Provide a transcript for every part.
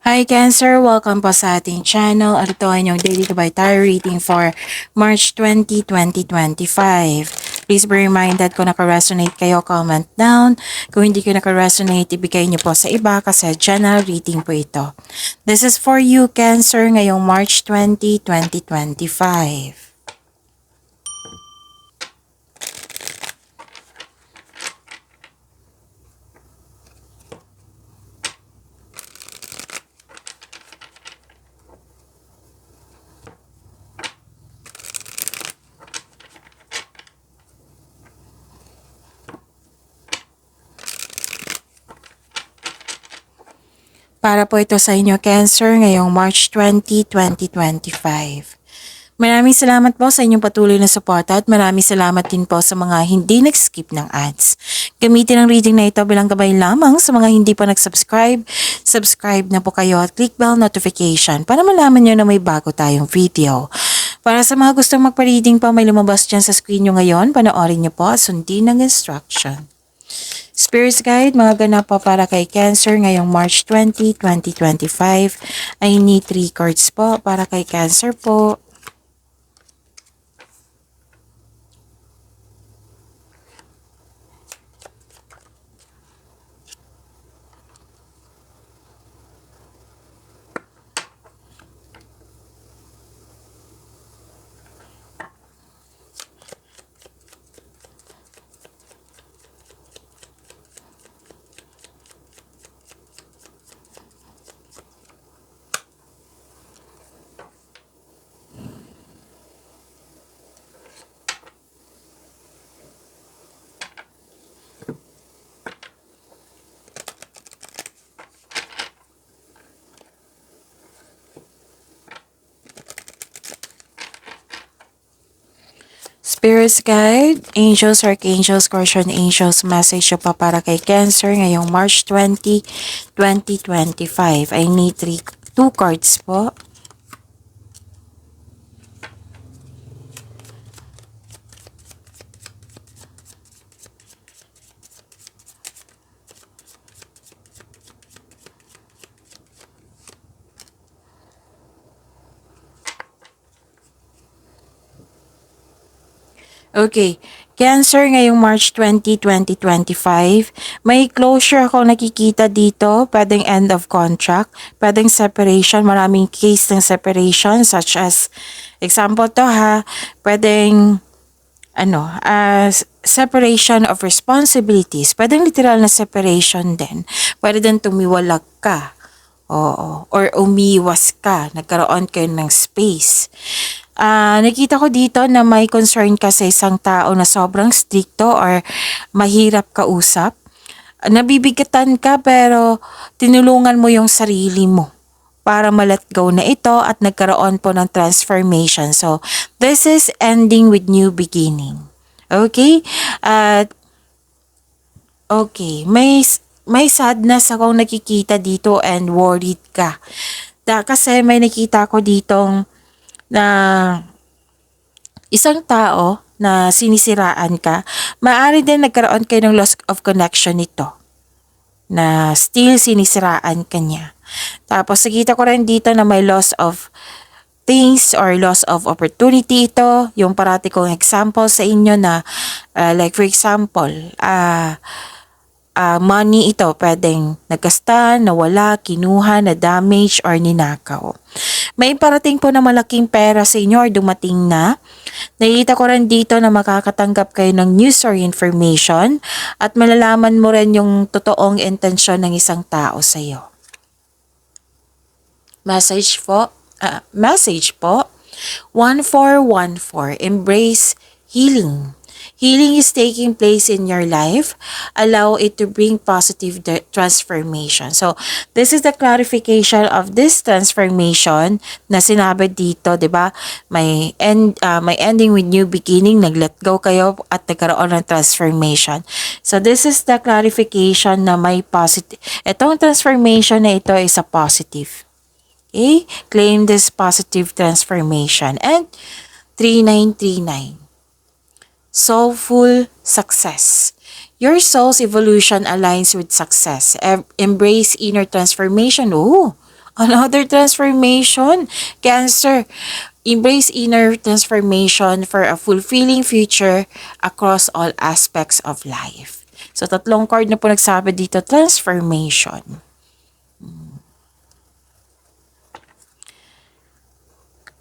Hi Cancer! Welcome po sa ating channel at ito ay inyong daily Dubai Tarot reading for March 20, 2025. Please be reminded kung naka-resonate kayo, comment down. Kung hindi ko naka-resonate, ibigay niyo po sa iba kasi general reading po ito. This is for you Cancer ngayong March 20, 2025. Para po ito sa inyo Cancer ngayong March 20, 2025. Maraming salamat po sa inyong patuloy na suporta at maraming salamat din po sa mga hindi nag-skip ng ads. Gamitin ang reading na ito bilang gabay lamang sa mga hindi pa nag-subscribe. Subscribe na po kayo at click bell notification para malaman nyo na may bago tayong video. Para sa mga gustong magpa-reading pa, may lumabas dyan sa screen nyo ngayon. Panoorin nyo po at sundin ng instruction. Spirits Guide, mga ganap po para kay Cancer ngayong March 20, 2025. I need 3 cards po para kay Cancer po. Spirits Guide, Angels, Archangels, Guardian Angels, message pa para kay Cancer ngayong March 20, 2025. I need 2 cards po. Okay, Cancer ngayong March 20, 2025, may closure ako nakikita dito, pwedeng end of contract, pwedeng separation, maraming case ng separation such as, example to ha, pwedeng separation of responsibilities, pwedeng literal na separation din, pwede din tumiwalag ka, oo, or umiwas ka, nagkaroon kayo ng space. Nakita ko dito na may concern ka sa isang tao na sobrang stricto or mahirap kausap. Nabibigatan ka pero tinulungan mo yung sarili mo para ma-let go na ito at nagkaroon po ng transformation. So, this is ending with new beginning. Okay? Okay, may sadness akong nakikita dito and worried ka. Kasi may nakita ko ditong na isang tao na sinisiraan ka, maaari din nagkaroon kayo ng loss of connection nito na still sinisiraan ka niya. Tapos nakita ko rin dito na may loss of things or loss of opportunity ito. Yung parati kong example sa inyo na like for example, money ito pwedeng nagkasta, nawala, kinuha, na-damage or ninakaw. May parating po na malaking pera sa inyo or dumating na. Nakita ko rin dito na makakatanggap kayo ng news or information at malalaman mo rin yung totoong intensyon ng isang tao sa iyo. Message po, 1414, embrace healing. Healing is taking place in your life. Allow it to bring positive transformation. So, this is the clarification of this transformation na sinabi dito, 'di ba? May ending with new beginning, nag-let go kayo at nagkaroon ng transformation. So, this is the clarification na may positive. Itong transformation na ito is a positive. Okay? Claim this positive transformation. And 3939. Soulful success. Your soul's evolution aligns with success. Embrace inner transformation. Oh, Another transformation. Cancer. Embrace inner transformation for a fulfilling future across all aspects of life. So, tatlong card na po nagsabi dito, transformation.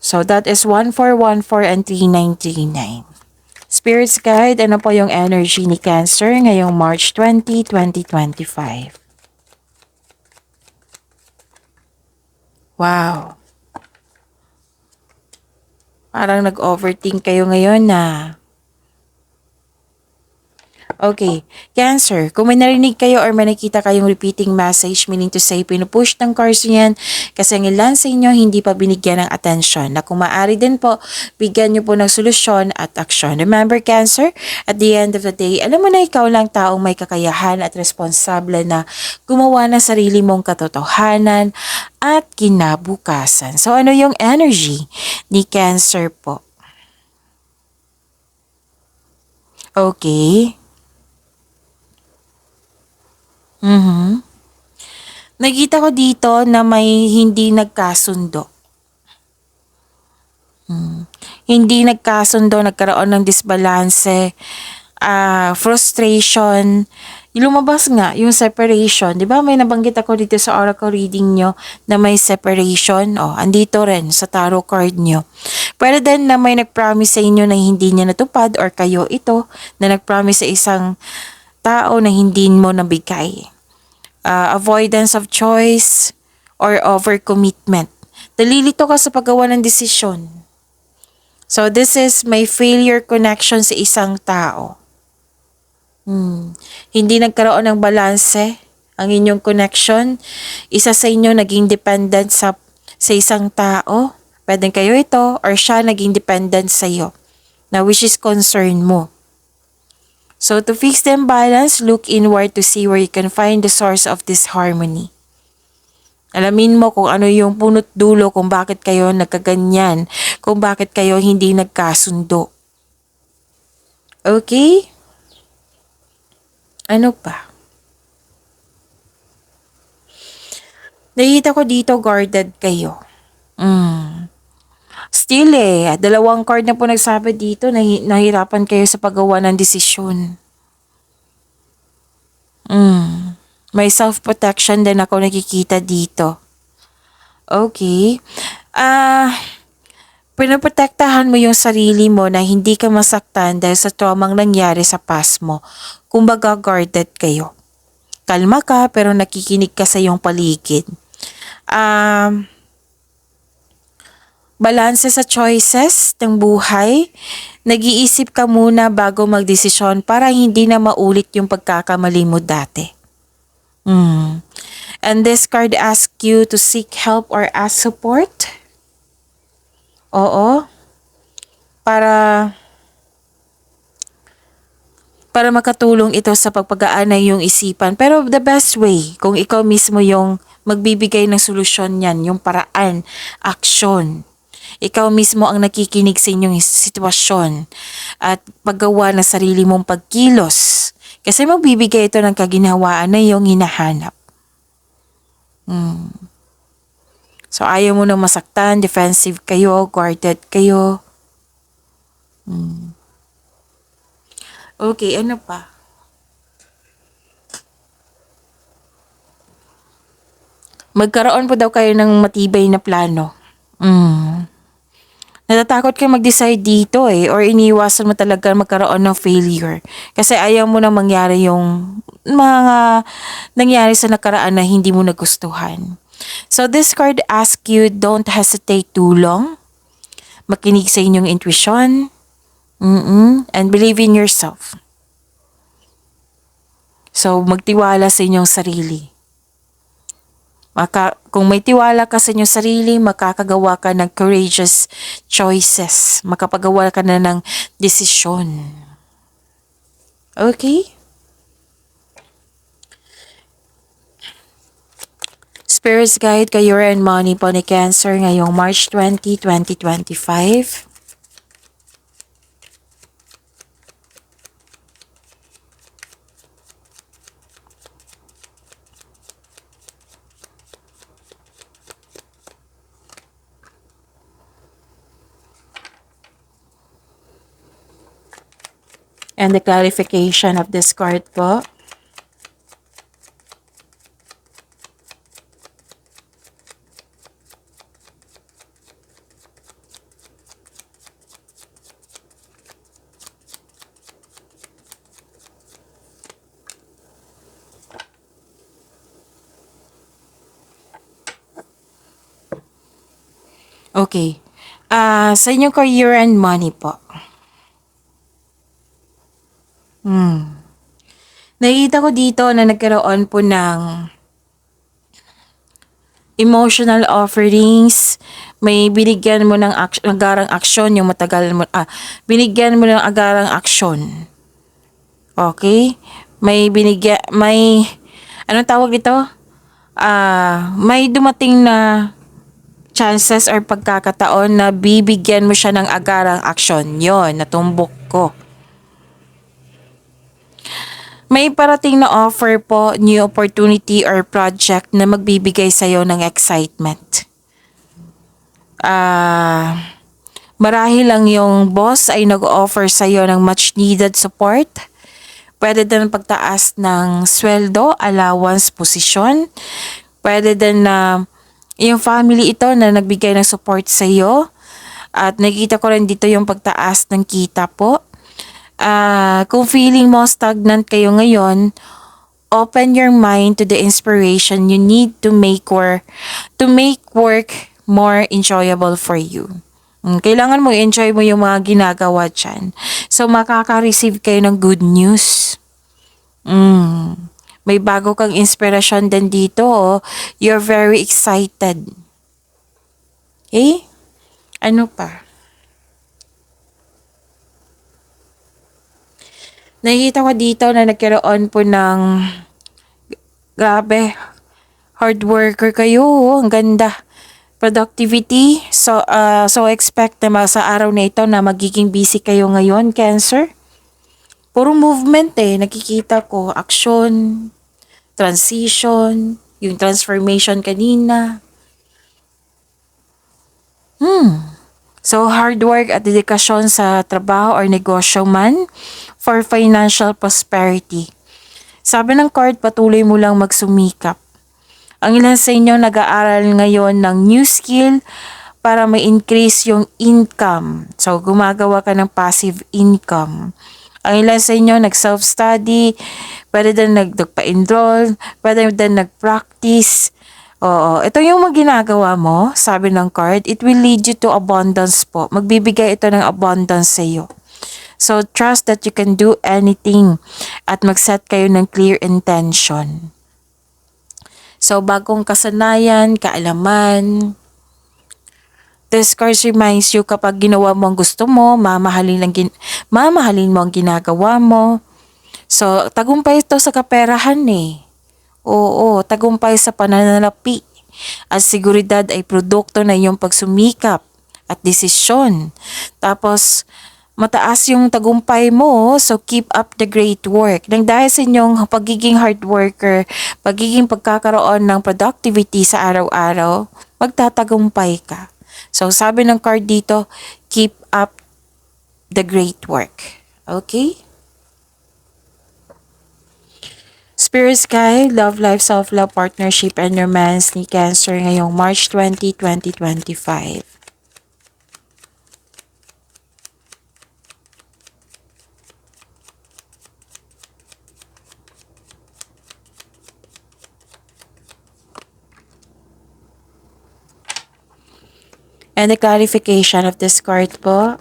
So, that is 1414 and 3939. Spirits Guide, ano po yung energy ni Cancer ngayong March 20, 2025? Wow. Parang nag-overthink kayo ngayon na. Okay. Cancer, kung may narinig kayo or may nakita kayong repeating message, meaning to say, pinupush ng cards niyan kasi ang ilan sa inyo hindi pa binigyan ng atensyon. Na kung maaari din po, bigyan niyo po ng solusyon at aksyon. Remember, Cancer, at the end of the day, alam mo na ikaw lang taong may kakayahan at responsable na gumawa ng sarili mong katotohanan at kinabukasan. So, ano yung energy ni Cancer po? Okay. Nakita ko dito na may hindi nagkasundo. Hindi nagkasundo, nagkaroon ng disbalance, frustration. Lumabas nga yung separation. Di ba may nabanggit ako dito sa oracle reading nyo na may separation? Andito rin sa tarot card nyo. Pwede din na may nag-promise sa inyo na hindi niya natupad or kayo ito na nag-promise sa isang tao na hindi mo nabigay. Avoidance of choice or overcommitment. Nalilito ka sa paggawa ng desisyon. So, this is may failure connection sa isang tao. Hindi nagkaroon ng balanse ang inyong connection. Isa sa inyo naging dependent sa isang tao. Pwedeng kayo ito or siya naging dependent sa iyo. Na which is concern mo. So, to fix the imbalance, look inward to see where you can find the source of this harmony. Alamin mo kung ano yung punot dulo, kung bakit kayo nagkaganyan, kung bakit kayo hindi nagkasundo. Okay? Ano pa? Nakita ko dito guarded kayo. Still dalawang card na po nagsabi dito na nahirapan kayo sa paggawa ng desisyon. May self-protection din ako nakikita dito. Okay. Pinoprotektahan mo yung sarili mo na hindi ka masaktan dahil sa traumang nangyari sa past mo. Kumbaga guarded kayo. Kalma ka pero nakikinig ka sa iyong paligid. Balanse sa choices ng buhay. Nag-iisip ka muna bago magdesisyon para hindi na maulit yung pagkakamali mo dati. And this card asks you to seek help or ask support. Oo. Para makatulong ito sa pagpagaan ng iyong isipan. Pero the best way, kung ikaw mismo yung magbibigay ng solusyon niyan, yung paraan, aksyon. Ikaw mismo ang nakikinig sa inyong sitwasyon at paggawa ng sarili mong pagkilos. Kasi magbibigay ito ng kaginhawaan na iyong hinahanap. So, ayaw mo nang masaktan, defensive kayo, guarded kayo. Okay, ano pa? Magkaroon po daw kayo ng matibay na plano. Natatakot ka mag-decide dito or iniiwasan mo talaga magkaroon ng failure. Kasi ayaw mo na mangyari yung mga nangyari sa nakaraan na hindi mo nagustuhan. So this card asks you, don't hesitate too long. Makinig sa inyong intuition. And believe in yourself. So magtiwala sa inyong sarili. Kung may tiwala ka sa inyong sarili, makakagawa ka ng courageous choices. Makapagawa ka na ng desisyon. Okay? Spirit's Guide, Career and Money po ni Cancer ngayong March 20, 2025. And the clarification of this card po. Okay. Sa inyong career and money po. Nakikita ko dito na nagkaroon po ng emotional offerings, may binigyan mo ng agarang aksyon, yung matagal mo, binigyan mo ng agarang aksyon. Okay? Anong tawag dito? May dumating na chances or pagkakataon na bibigyan mo siya ng agarang aksyon. Yon, natumbok ko. May parating na offer po, new opportunity or project na magbibigay sa'yo ng excitement. Marahil lang yung boss ay nag-offer sa'yo ng much needed support. Pwede din pagtaas ng sweldo, allowance, posisyon. Pwede din na yung family ito na nagbigay ng support sa'yo. At nakikita ko rin dito yung pagtaas ng kita po. Kung feeling mo stagnant kayo ngayon, open your mind to the inspiration you need to make work more enjoyable for you. Kailangan mo enjoy mo yung mga ginagawa dyan. So, makaka-receive kayo ng good news. May bago kang inspirasyon din dito. Oh. You're very excited. Okay? Ano pa? Nakikita ko dito na nagkaroon po ng grabe, hard worker kayo. Ang ganda. Productivity. So expect na sa araw na ito na magiging busy kayo ngayon, Cancer. Puro movement nakikita ko. Action, transition, yung transformation kanina. So, hard work at dedikasyon sa trabaho or negosyo man for financial prosperity. Sabi ng card, patuloy mo lang magsumikap. Ang ilan sa inyo nag-aaral ngayon ng new skill para ma-increase yung income. So, gumagawa ka ng passive income. Ang ilan sa inyo nag-self-study, pwede din nagpa-enroll, pwede din nag-practice. Oo, ito yung mga ginagawa mo, sabi ng card, it will lead you to abundance po. Magbibigay ito ng abundance sa iyo. So, trust that you can do anything at mag-set kayo ng clear intention. So, bagong kasanayan, kaalaman, this card reminds you kapag ginawa mo ang gusto mo, mamahalin mo ang ginagawa mo. So, tagumpay ito sa kaperahan Oo, tagumpay sa pananalapi at seguridad ay produkto na iyong pagsumikap at desisyon. Tapos, mataas yung tagumpay mo, so keep up the great work. Nang dahil sa inyong pagiging hard worker, pagiging pagkakaroon ng productivity sa araw-araw, magtatagumpay ka. So, sabi ng card dito, keep up the great work. Okay? Spirit Sky, Love Life, Self-Love, Partnership, and Romance ni Cancer ngayong March 20, 2025. And the clarification of this card po.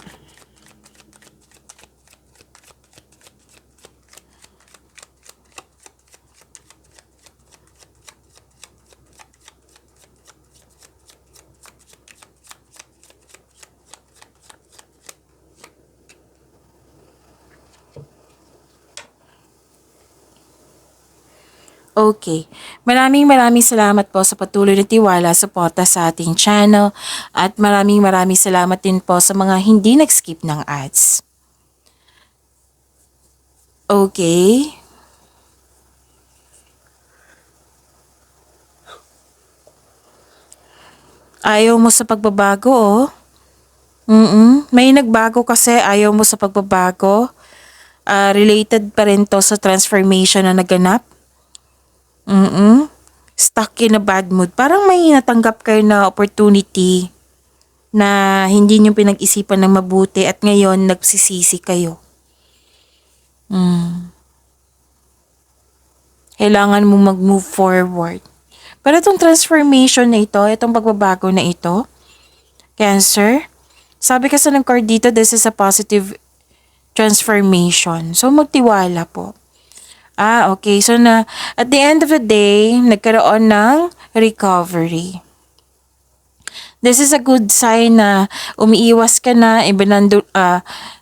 Okay. Maraming salamat po sa patuloy na tiwala, suporta sa ating channel at maraming salamat din po sa mga hindi nag-skip ng ads. Okay. Ayaw mo sa pagbabago May nagbago kasi ayaw mo sa pagbabago. related pa rin to sa transformation na naganap. Stuck in a bad mood. Parang may natanggap kayo na opportunity na hindi nyo pinag-isipan ng mabuti at ngayon nagsisisi kayo. Kailangan mo mag-move forward. Pero itong transformation na ito, itong pagbabago na ito, Cancer, sabi kasi ng card dito, this is a positive transformation. So, magtiwala po. Okay. So, at the end of the day, nagkaroon ng recovery. This is a good sign na umiiwas ka na,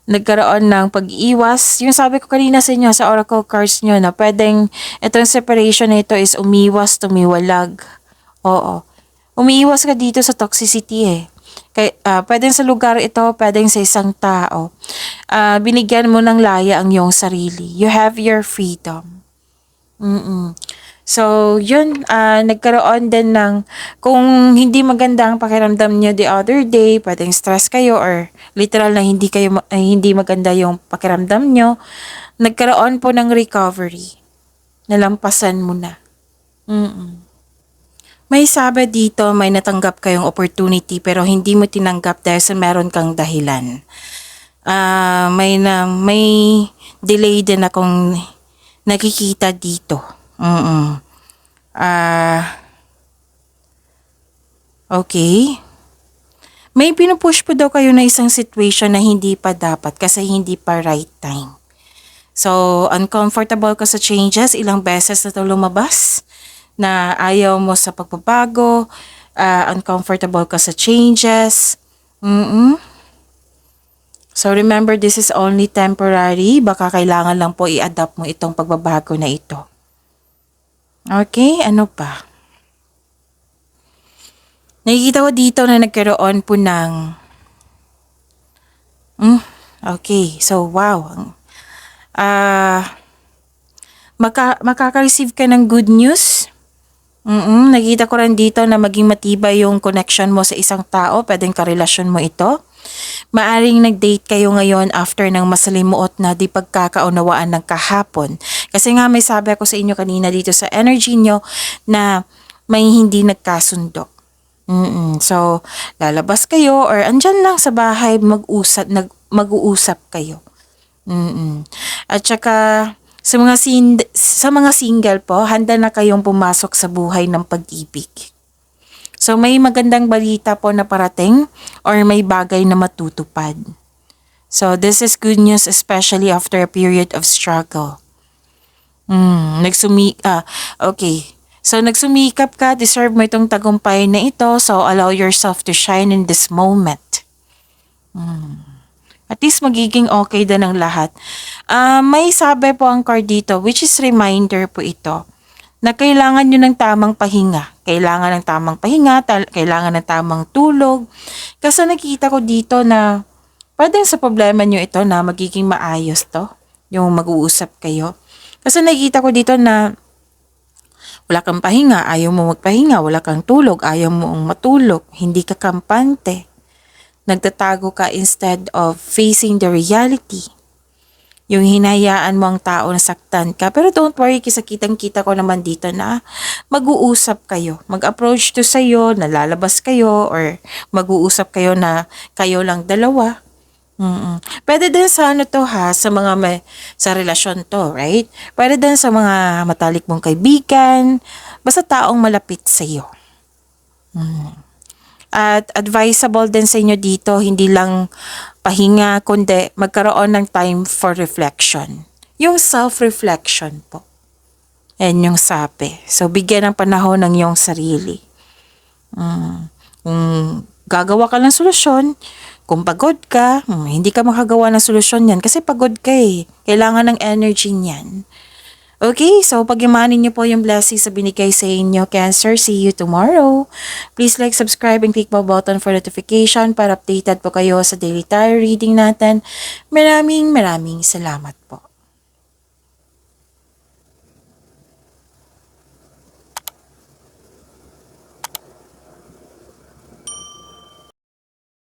nagkaroon ng pag-iwas. Yung sabi ko kanina sa inyo, sa oracle cards nyo, na pwedeng itong separation na ito is umiwas, tumiwalag. Oo. Umiiwas ka dito sa toxicity pwedeng sa lugar ito, pwedeng sa isang tao. Binigyan mo ng laya ang iyong sarili. You have your freedom. So, yun, nagkaroon din ng, kung hindi maganda ang pakiramdam niyo the other day, pwedeng stress kayo or literal na hindi maganda yung pakiramdam niyo, nagkaroon po ng recovery. Nalampasan mo na. May sabi dito, may natanggap kayong opportunity pero hindi mo tinanggap dahil sa meron kang dahilan. May delay din akong nakikita dito. Okay. May pinupush po daw kayo na isang situation na hindi pa dapat kasi hindi pa right time. So, uncomfortable ka sa changes, ilang beses na ito lumabas na ayaw mo sa pagbabago, uncomfortable ka sa changes. So, remember, this is only temporary. Baka kailangan lang po i-adapt mo itong pagbabago na ito. Okay, ano pa? Nakikita ko dito na nagkaroon po ng... Okay, so wow. Makaka-receive ka ng good news. Nakita ko rin dito na maging matibay yung connection mo sa isang tao. Pwedeng karelasyon mo ito. Maaring nag-date kayo ngayon after ng masalimuot na di pagkakaunawaan ng kahapon. Kasi nga may sabi ako sa inyo kanina dito sa energy nyo na may hindi nagkasundo. So, lalabas kayo or andyan lang sa bahay mag-uusap kayo. At saka sa mga single po, handa na kayong pumasok sa buhay ng pag-ibig. So may magandang balita po na parating or may bagay na matutupad. So this is good news especially after a period of struggle. Okay. So nagsumikap ka, deserve mo itong tagumpay na ito, so allow yourself to shine in this moment. At least magiging okay din ang lahat. May sabi po ang card dito, which is reminder po ito, na kailangan nyo ng tamang pahinga. Kailangan ng tamang pahinga, kailangan ng tamang tulog. Kasi nakita ko dito na pwedeng sa problema nyo ito na magiging maayos to, yung mag-uusap kayo. Kasi nakita ko dito na wala kang pahinga, ayaw mo magpahinga, wala kang tulog, ayaw mo matulog, hindi ka kampante. Nagtatago ka instead of facing the reality. Yung hinayaan mo ang tao na saktan ka. Pero don't worry, kasi kitang-kita ko naman dito na mag-uusap kayo. Mag-approach to sa'yo, nalalabas kayo, or mag-uusap kayo na kayo lang dalawa. Pwede din sa sa relasyon to, right? Pwede din sa mga matalik mong kaibigan, basta taong malapit sa'yo. At advisable din sa inyo dito, hindi lang pahinga, kundi magkaroon ng time for reflection. Yung self-reflection po. And yung sabi. So, bigyan ng panahon ng iyong sarili. Kung gagawa ka ng solusyon, kung pagod ka, hindi ka makagawa ng solusyon yan kasi pagod ka eh. Kailangan ng energy niyan. Okay, so pag-imanin niyo po yung blessings sa binigay sa inyo, Cancer. See you tomorrow. Please like, subscribe, and click the button for notification para updated po kayo sa daily tarot reading natin. Maraming salamat po.